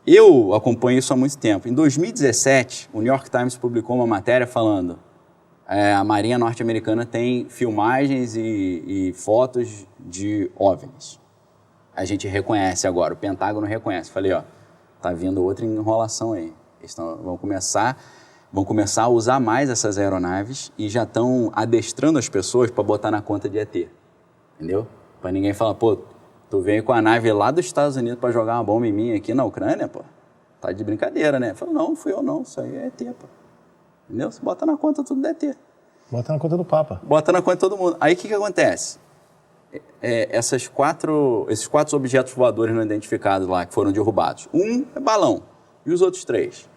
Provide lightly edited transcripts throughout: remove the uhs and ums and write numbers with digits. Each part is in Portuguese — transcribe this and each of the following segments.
Eu acompanho isso há muito tempo. Em 2017, o New York Times publicou uma matéria falando a Marinha norte-americana tem filmagens e fotos de OVNIs. A gente reconhece agora, o Pentágono reconhece. Falei, ó, tá vindo outra enrolação aí. Eles vão começar a usar mais essas aeronaves e já estão adestrando as pessoas para botar na conta de ET. Entendeu? Para ninguém falar, pô, tu veio com a nave lá dos Estados Unidos para jogar uma bomba em mim aqui na Ucrânia, pô. Tá de brincadeira, né? Falei, não, fui eu não, isso aí é ET, pô. Entendeu? Você bota na conta tudo do ET. Bota na conta do Papa. Bota na conta de todo mundo. Aí o que acontece? Esses quatro objetos voadores não identificados lá, que foram derrubados. Um é balão. E os outros 3?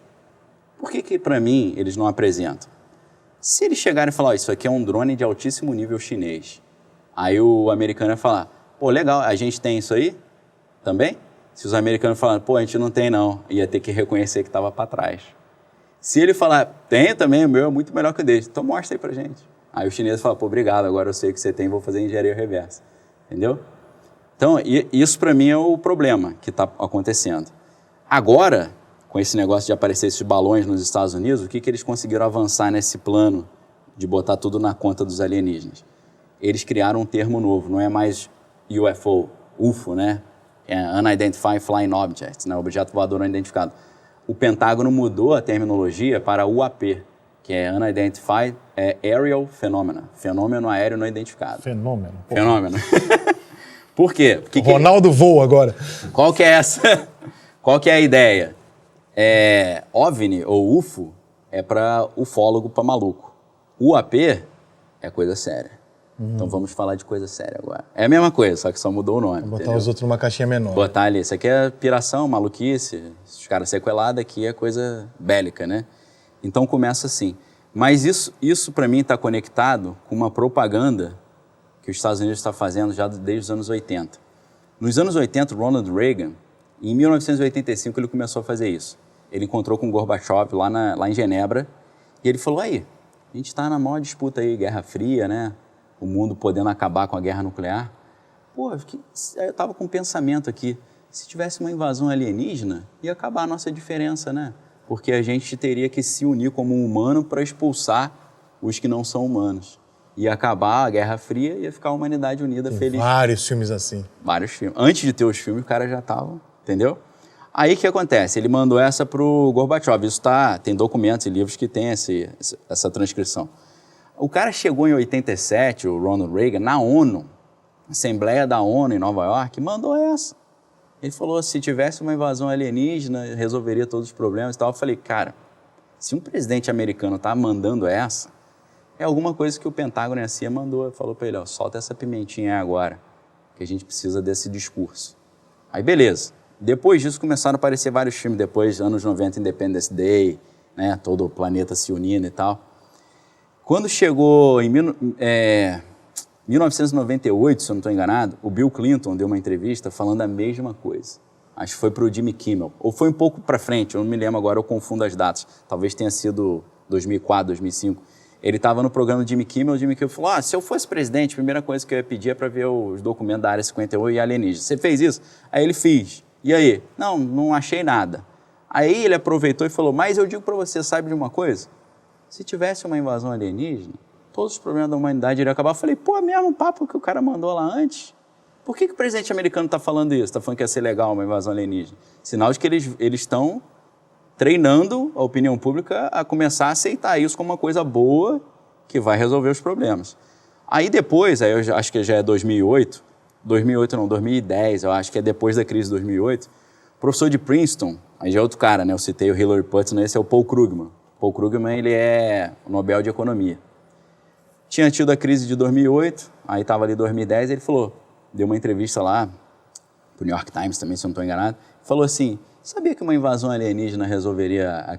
Por que para mim, eles não apresentam? Se eles chegarem e falar, isso aqui é um drone de altíssimo nível chinês, aí o americano vai falar, pô, legal, a gente tem isso aí também? Se os americanos falarem, pô, a gente não tem não, ia ter que reconhecer que estava para trás. Se ele falar, tem também, o meu é muito melhor que o dele, então mostra aí pra gente. Aí o chinês fala, pô, obrigado, agora eu sei o que você tem, vou fazer engenharia reversa. Entendeu? Então, isso para mim é o problema que está acontecendo. Agora, com esse negócio de aparecer esses balões nos Estados Unidos, o que eles conseguiram avançar nesse plano de botar tudo na conta dos alienígenas? Eles criaram um termo novo, não é mais UFO, né? É Unidentified Flying Object, né? Objeto voador não identificado. O Pentágono mudou a terminologia para UAP, que é Unidentified Aerial Phenomena, fenômeno aéreo não identificado. Fenômeno. Fenômeno. Por quê? Ronaldo voa agora. Qual que é essa? Qual que é a ideia? OVNI ou UFO é para ufólogo, para maluco. UAP é coisa séria. Então vamos falar de coisa séria agora. É a mesma coisa, só que só mudou o nome. Botar entendeu? os outros numa caixinha menor. Botar ali. Isso aqui é piração, maluquice. Os caras sequelados aqui é coisa bélica, né? Então começa assim. Mas isso para mim está conectado com uma propaganda que os Estados Unidos está fazendo já desde os anos 80. Nos anos 80, Ronald Reagan, em 1985, ele começou a fazer isso. Ele encontrou com Gorbachev lá em Genebra e ele falou, aí, a gente está na maior disputa aí, Guerra Fria, né? O mundo podendo acabar com a guerra nuclear. Pô, eu estava com um pensamento aqui, se tivesse uma invasão alienígena, ia acabar a nossa diferença, né? Porque a gente teria que se unir como um humano para expulsar os que não são humanos. Ia acabar a Guerra Fria e ia ficar a humanidade unida, feliz. Vários filmes assim. Vários filmes. Antes de ter os filmes, o cara já estava, entendeu? Aí o que acontece? Ele mandou essa para o Gorbachev. Isso tem documentos e livros que tem essa transcrição. O cara chegou em 87, o Ronald Reagan, na ONU, Assembleia da ONU em Nova York, mandou essa. Ele falou, se tivesse uma invasão alienígena, resolveria todos os problemas e tal. Eu falei, cara, se um presidente americano está mandando essa, é alguma coisa que o Pentágono e a CIA mandou. Falou para ele, ó, solta essa pimentinha aí agora, que a gente precisa desse discurso. Aí, beleza. Depois disso, começaram a aparecer vários filmes, depois, anos 90, Independence Day, né, todo o planeta se unindo e tal. Quando chegou em 1998, se eu não estou enganado, o Bill Clinton deu uma entrevista falando a mesma coisa. Acho que foi para o Jimmy Kimmel. Ou foi um pouco para frente, eu não me lembro agora, eu confundo as datas. Talvez tenha sido 2004, 2005. Ele estava no programa do Jimmy Kimmel, o Jimmy Kimmel falou, se eu fosse presidente, a primeira coisa que eu ia pedir é para ver os documentos da Área 51 e alienígena. Você fez isso? Aí ele fez. E aí? Não achei nada. Aí ele aproveitou e falou, mas eu digo para você, sabe de uma coisa? Se tivesse uma invasão alienígena, todos os problemas da humanidade iriam acabar. Eu falei, pô, é mesmo papo que o cara mandou lá antes? Por que o presidente americano está falando isso? Está falando que ia ser legal uma invasão alienígena? Sinal de que eles estão treinando a opinião pública a começar a aceitar isso como uma coisa boa que vai resolver os problemas. Aí depois, aí eu acho que já é 2010, eu acho que é depois da crise de 2008, o professor de Princeton, aí já é outro cara, né? Eu citei o Hillary Putnam, esse é o Paul Krugman. Paul Krugman, ele é o Nobel de Economia. Tinha tido a crise de 2008, aí estava ali 2010, ele falou, deu uma entrevista lá, para o New York Times também, se eu não estou enganado, falou assim, sabia que uma invasão alienígena resolveria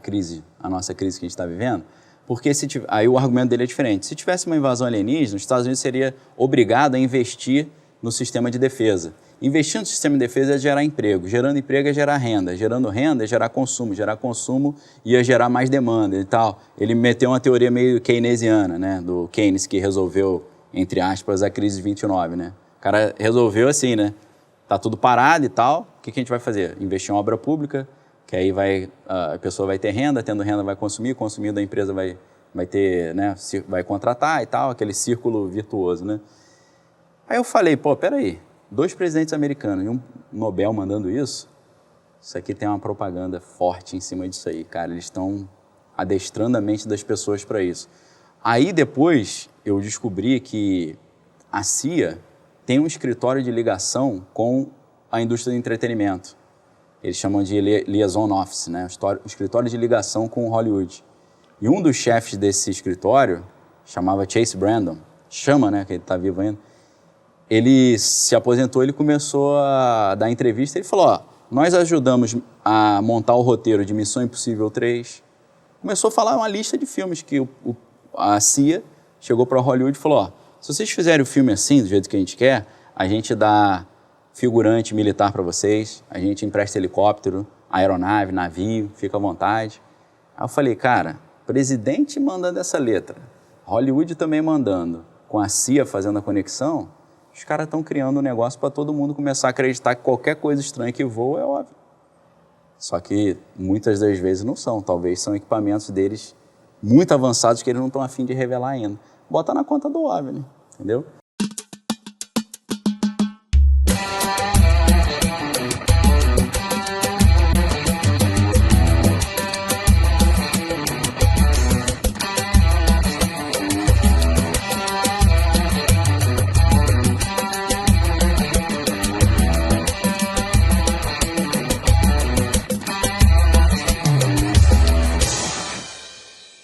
a nossa crise que a gente está vivendo? Porque aí o argumento dele é diferente. Se tivesse uma invasão alienígena, os Estados Unidos seria obrigado a investir no sistema de defesa. Investir no sistema de defesa é gerar emprego. Gerando emprego é gerar renda. Gerando renda é gerar consumo. Gerar consumo ia gerar mais demanda e tal. Ele meteu uma teoria meio keynesiana, né? Do Keynes, que resolveu, entre aspas, a crise de 29, né? O cara resolveu assim, né? Tá tudo parado e tal. O que a gente vai fazer? Investir em obra pública, que aí a pessoa vai ter renda, tendo renda vai consumir, consumindo a empresa vai ter, né, vai contratar e tal, aquele círculo virtuoso, né? Aí eu falei, pô, peraí, 2 presidentes americanos e um Nobel mandando isso aqui tem uma propaganda forte em cima disso aí, cara, eles estão adestrando a mente das pessoas para isso. Aí depois eu descobri que a CIA tem um escritório de ligação com a indústria do entretenimento. Eles chamam de liaison office, né? O escritório de ligação com Hollywood. E um dos chefes desse escritório, chamava Chase Brandon, né, que ele está vivo ainda, ele se aposentou, ele começou a dar entrevista, ele falou, ó, nós ajudamos a montar o roteiro de Missão Impossível 3. Começou a falar uma lista de filmes que a CIA chegou para Hollywood e falou, ó, se vocês fizerem o filme assim, do jeito que a gente quer, a gente dá figurante militar para vocês, a gente empresta helicóptero, aeronave, navio, fica à vontade. Aí eu falei, cara, presidente mandando essa letra, Hollywood também mandando, com a CIA fazendo a conexão, os caras estão criando um negócio para todo mundo começar a acreditar que qualquer coisa estranha que voa é óbvio. Só que muitas das vezes não são, talvez são equipamentos deles muito avançados que eles não estão a fim de revelar ainda. Bota na conta do OVNI, entendeu?